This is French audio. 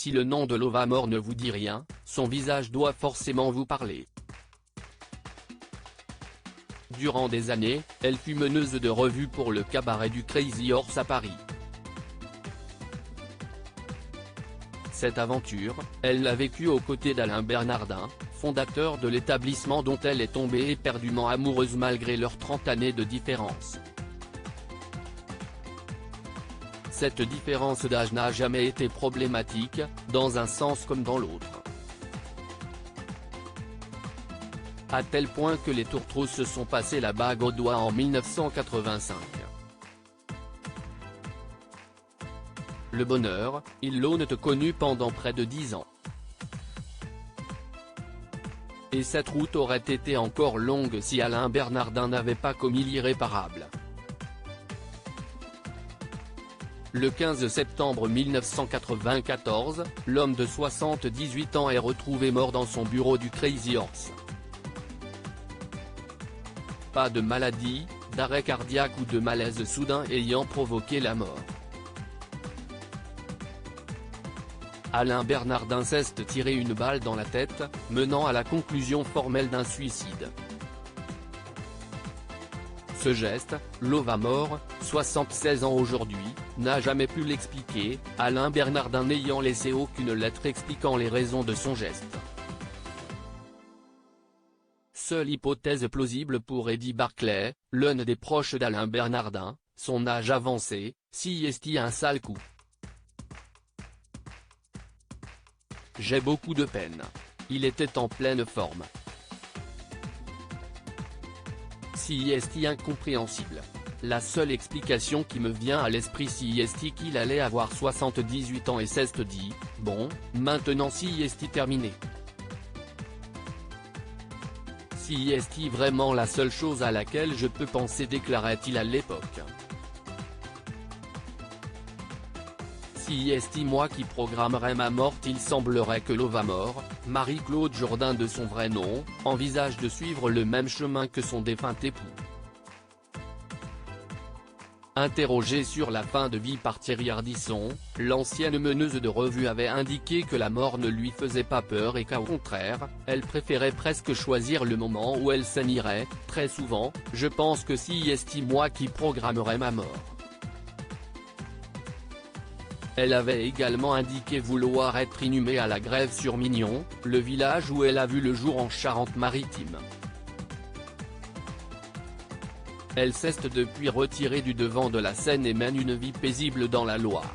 Si le nom de Lovamore ne vous dit rien, son visage doit forcément vous parler. Durant des années, elle fut meneuse de revue pour le cabaret du Crazy Horse à Paris. Cette aventure, elle l'a vécue aux côtés d'Alain Bernardin, fondateur de l'établissement dont elle est tombée éperdument amoureuse malgré leurs 30 années de différence. Cette différence d'âge n'a jamais été problématique, dans un sens comme dans l'autre. À tel point que les tourtereaux se sont passé la bague au doigt en 1985. Le bonheur, ils l'ont connu pendant près de 10 ans. Et cette route aurait été encore longue si Alain Bernardin n'avait pas commis l'irréparable. Le 15 septembre 1994, l'homme de 78 ans est retrouvé mort dans son bureau du Crazy Horse. Pas de maladie, d'arrêt cardiaque ou de malaise soudain ayant provoqué la mort. Alain Bernardin s'est tiré une balle dans la tête, menant à la conclusion formelle d'un suicide. Ce geste, Lovamore, 76 ans aujourd'hui, n'a jamais pu l'expliquer, Alain Bernardin n'ayant laissé aucune lettre expliquant les raisons de son geste. Seule hypothèse plausible pour Eddie Barclay, l'un des proches d'Alain Bernardin, son âge avancé, s'y est un sale coup. J'ai beaucoup de peine. Il était en pleine forme. Si est incompréhensible. La seule explication qui me vient à l'esprit si est qu'il allait avoir 78 ans et s'est dit, bon, maintenant si est terminé. Si est vraiment la seule chose à laquelle je peux penser, déclarait-il à l'époque. Si est moi qui programmerai ma mort, il semblerait que Lovamore, Marie-Claude Jourdain de son vrai nom, envisage de suivre le même chemin que son défunt époux. Interrogée sur la fin de vie par Thierry Ardisson, l'ancienne meneuse de revue avait indiqué que la mort ne lui faisait pas peur et qu'au contraire, elle préférait presque choisir le moment où elle s'en irait. Très souvent, je pense que si est moi qui programmerai ma mort. Elle avait également indiqué vouloir être inhumée à la Grève-sur-Mignon, le village où elle a vu le jour en Charente-Maritime. Elle s'est depuis retirée du devant de la scène et mène une vie paisible dans la Loire.